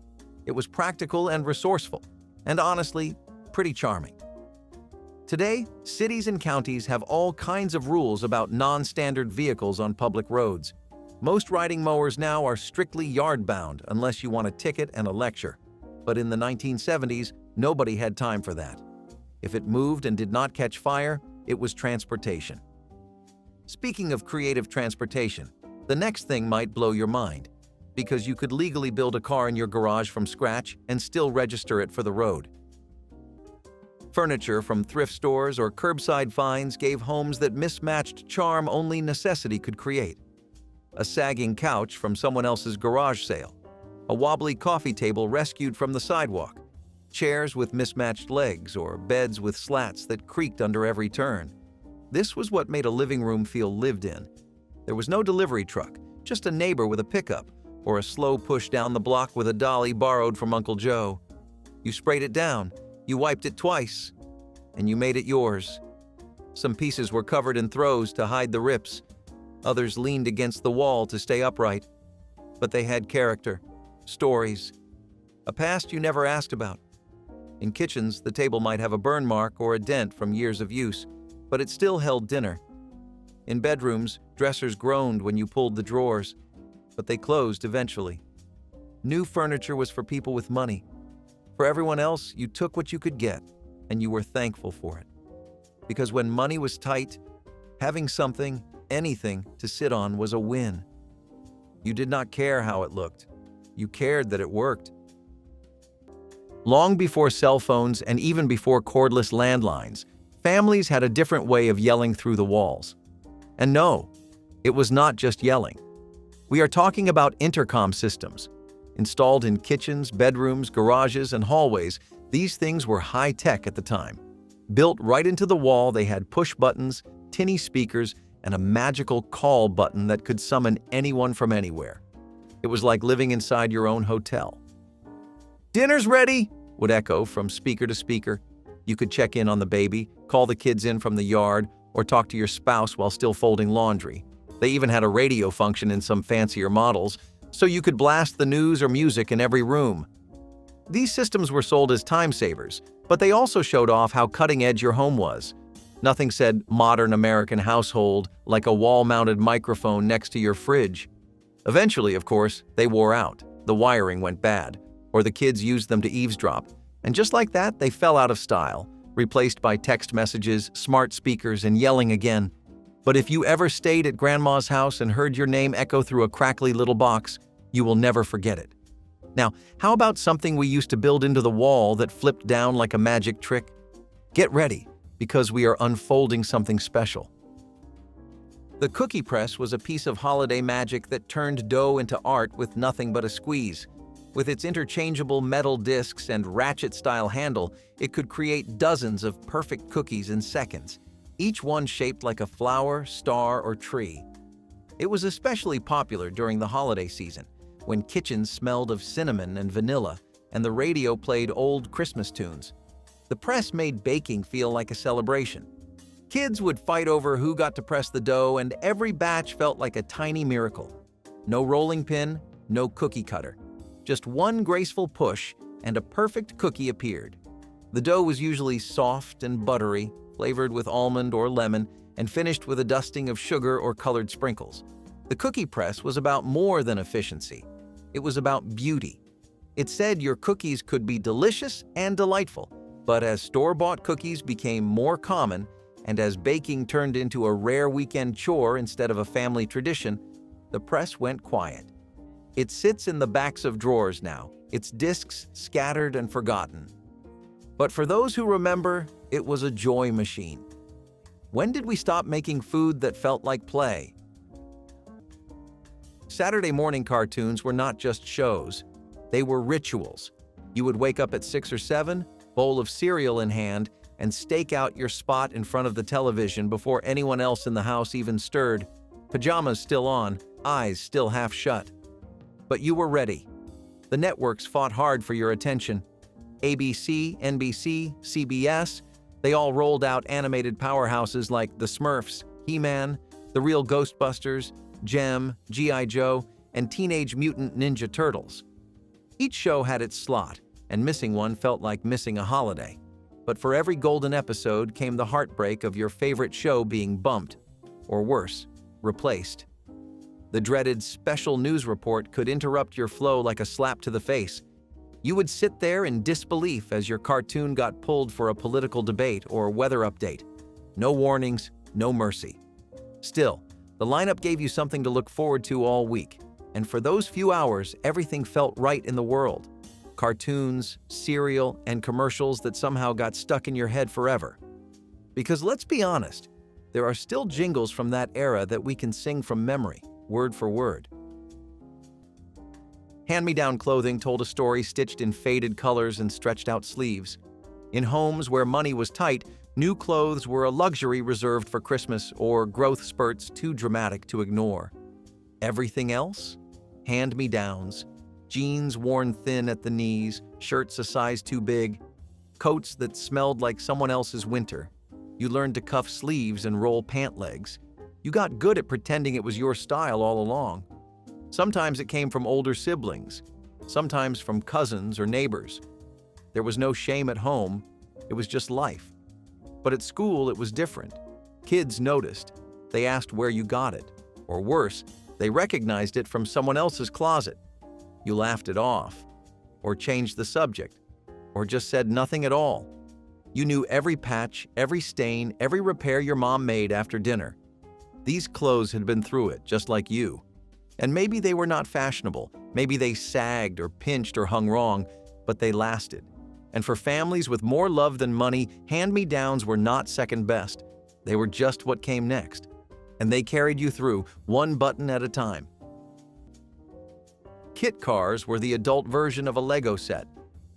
It was practical and resourceful, and honestly, pretty charming. Today, cities and counties have all kinds of rules about non-standard vehicles on public roads. Most riding mowers now are strictly yard-bound unless you want a ticket and a lecture. But in the 1970s, nobody had time for that. If it moved and did not catch fire, it was transportation. Speaking of creative transportation, the next thing might blow your mind, because you could legally build a car in your garage from scratch and still register it for the road. Furniture from thrift stores or curbside finds gave homes that mismatched charm only necessity could create. A sagging couch from someone else's garage sale, a wobbly coffee table rescued from the sidewalk, chairs with mismatched legs or beds with slats that creaked under every turn. This was what made a living room feel lived in. There was no delivery truck, just a neighbor with a pickup, or a slow push down the block with a dolly borrowed from Uncle Joe. You sprayed it down, you wiped it twice, and you made it yours. Some pieces were covered in throws to hide the rips. Others leaned against the wall to stay upright. But they had character, stories, a past you never asked about. In kitchens, the table might have a burn mark or a dent from years of use, but it still held dinner. In bedrooms, dressers groaned when you pulled the drawers, but they closed eventually. New furniture was for people with money. For everyone else, you took what you could get, and you were thankful for it. Because when money was tight, having something, anything, to sit on was a win. You did not care how it looked. You cared that it worked. Long before cell phones and even before cordless landlines, families had a different way of yelling through the walls. And no, it was not just yelling. We are talking about intercom systems. Installed in kitchens, bedrooms, garages, and hallways, these things were high-tech at the time. Built right into the wall, they had push buttons, tinny speakers, and a magical call button that could summon anyone from anywhere. It was like living inside your own hotel. "Dinner's ready!" would echo from speaker to speaker. You could check in on the baby, call the kids in from the yard, or talk to your spouse while still folding laundry. They even had a radio function in some fancier models, so you could blast the news or music in every room. These systems were sold as time savers, but they also showed off how cutting-edge your home was. Nothing said modern American household like a wall-mounted microphone next to your fridge. Eventually, of course, they wore out, the wiring went bad, or the kids used them to eavesdrop, and just like that, they fell out of style, replaced by text messages, smart speakers, and yelling again. But if you ever stayed at Grandma's house and heard your name echo through a crackly little box, you will never forget it. Now, how about something we used to build into the wall that flipped down like a magic trick? Get ready, because we are unfolding something special. The cookie press was a piece of holiday magic that turned dough into art with nothing but a squeeze. With its interchangeable metal discs and ratchet-style handle, it could create dozens of perfect cookies in seconds, each one shaped like a flower, star, or tree. It was especially popular during the holiday season, when kitchens smelled of cinnamon and vanilla, and the radio played old Christmas tunes. The press made baking feel like a celebration. Kids would fight over who got to press the dough, and every batch felt like a tiny miracle. No rolling pin, no cookie cutter. Just one graceful push, and a perfect cookie appeared. The dough was usually soft and buttery, flavored with almond or lemon, and finished with a dusting of sugar or colored sprinkles. The cookie press was about more than efficiency. It was about beauty. It said your cookies could be delicious and delightful, but as store-bought cookies became more common, and as baking turned into a rare weekend chore instead of a family tradition, the press went quiet. It sits in the backs of drawers now, its discs scattered and forgotten. But for those who remember, it was a joy machine. When did we stop making food that felt like play? Saturday morning cartoons were not just shows. They were rituals. You would wake up at 6 or 7, bowl of cereal in hand, and stake out your spot in front of the television before anyone else in the house even stirred. Pajamas still on, eyes still half shut. But you were ready. The networks fought hard for your attention. ABC, NBC, CBS, they all rolled out animated powerhouses like The Smurfs, He-Man, The Real Ghostbusters, Gem, G.I. Joe, and Teenage Mutant Ninja Turtles. Each show had its slot, and missing one felt like missing a holiday. But for every golden episode came the heartbreak of your favorite show being bumped, or worse, replaced. The dreaded special news report could interrupt your flow like a slap to the face. You would sit there in disbelief as your cartoon got pulled for a political debate or weather update. No warnings, no mercy. Still, the lineup gave you something to look forward to all week, and for those few hours, everything felt right in the world. Cartoons, cereal, and commercials that somehow got stuck in your head forever. Because let's be honest, there are still jingles from that era that we can sing from memory, word for word. Hand-me-down clothing told a story stitched in faded colors and stretched-out sleeves. In homes where money was tight, new clothes were a luxury reserved for Christmas or growth spurts too dramatic to ignore. Everything else? Hand-me-downs. Jeans worn thin at the knees, shirts a size too big, coats that smelled like someone else's winter. You learned to cuff sleeves and roll pant legs. You got good at pretending it was your style all along. Sometimes it came from older siblings, sometimes from cousins or neighbors. There was no shame at home, it was just life. But at school, it was different. Kids noticed. They asked where you got it. Or worse, they recognized it from someone else's closet. You laughed it off, or changed the subject, or just said nothing at all. You knew every patch, every stain, every repair your mom made after dinner. These clothes had been through it, just like you. And maybe they were not fashionable, maybe they sagged or pinched or hung wrong, but they lasted. And for families with more love than money, hand-me-downs were not second best. They were just what came next. And they carried you through, one button at a time. Kit cars were the adult version of a Lego set,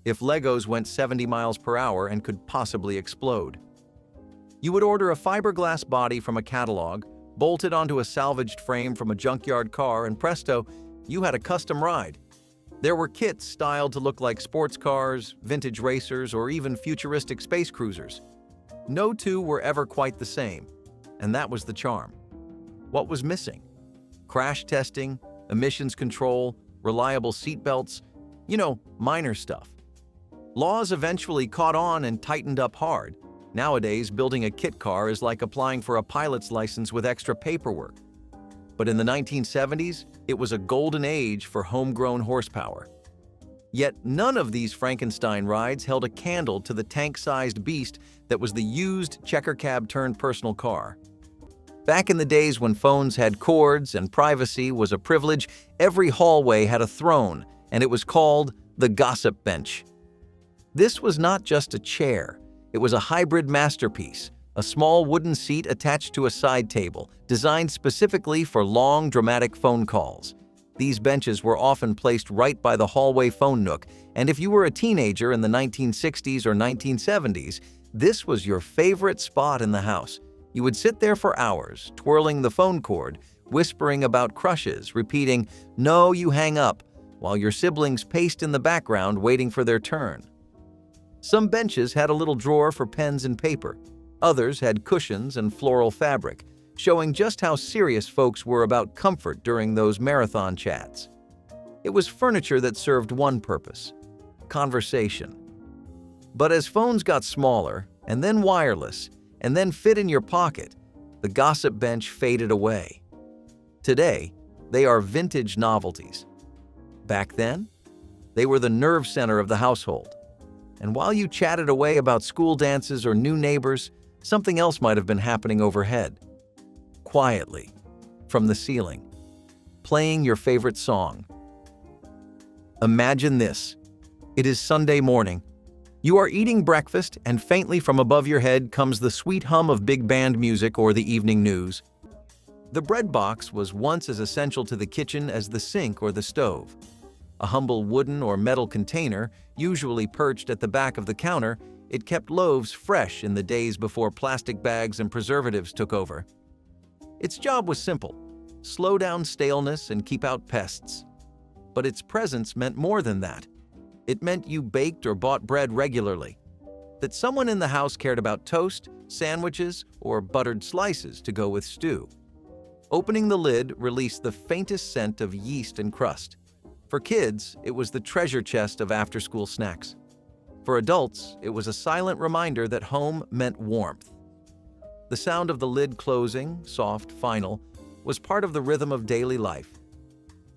if Legos went 70 miles per hour and could possibly explode. You would order a fiberglass body from a catalog, bolt it onto a salvaged frame from a junkyard car, and presto, you had a custom ride. There were kits styled to look like sports cars, vintage racers, or even futuristic space cruisers. No two were ever quite the same, and that was the charm. What was missing? Crash testing, emissions control, reliable seatbelts, minor stuff. Laws eventually caught on and tightened up hard. Nowadays, building a kit car is like applying for a pilot's license with extra paperwork. But in the 1970s, it was a golden age for homegrown horsepower. Yet none of these Frankenstein rides held a candle to the tank-sized beast that was the used checker cab turned personal car. Back in the days when phones had cords and privacy was a privilege, every hallway had a throne, and it was called the gossip bench. This was not just a chair. It was a hybrid masterpiece, a small wooden seat attached to a side table, designed specifically for long, dramatic phone calls. These benches were often placed right by the hallway phone nook, and if you were a teenager in the 1960s or 1970s, this was your favorite spot in the house. You would sit there for hours, twirling the phone cord, whispering about crushes, repeating, "No, you hang up," while your siblings paced in the background waiting for their turn. Some benches had a little drawer for pens and paper. Others had cushions and floral fabric, showing just how serious folks were about comfort during those marathon chats. It was furniture that served one purpose: conversation. But as phones got smaller, and then wireless, and then fit in your pocket, the gossip bench faded away. Today, they are vintage novelties. Back then, they were the nerve center of the household. And while you chatted away about school dances or new neighbors, something else might have been happening overhead. Quietly, from the ceiling, playing your favorite song. Imagine this. It is Sunday morning. You are eating breakfast, and faintly from above your head comes the sweet hum of big band music or the evening news. The bread box was once as essential to the kitchen as the sink or the stove. A humble wooden or metal container, usually perched at the back of the counter, it kept loaves fresh in the days before plastic bags and preservatives took over. Its job was simple: slow down staleness and keep out pests. But its presence meant more than that. It meant you baked or bought bread regularly, that someone in the house cared about toast, sandwiches, or buttered slices to go with stew. Opening the lid released the faintest scent of yeast and crust. For kids, it was the treasure chest of after-school snacks. For adults, it was a silent reminder that home meant warmth. The sound of the lid closing, soft, final, was part of the rhythm of daily life.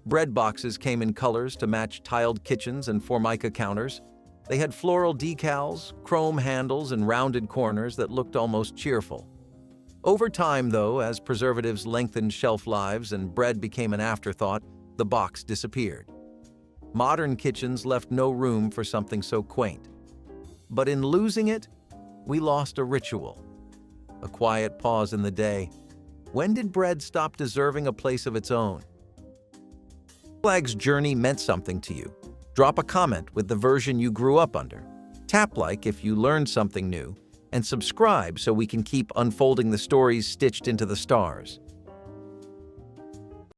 Bread boxes came in colors to match tiled kitchens and Formica counters. They had floral decals, chrome handles, and rounded corners that looked almost cheerful. Over time, though, as preservatives lengthened shelf lives and bread became an afterthought, the box disappeared. Modern kitchens left no room for something so quaint. But in losing it, we lost a ritual. A quiet pause in the day. When did bread stop deserving a place of its own? Flag's journey meant something to you. Drop a comment with the version you grew up under. Tap like if you learned something new, and subscribe so we can keep unfolding the stories stitched into the stars.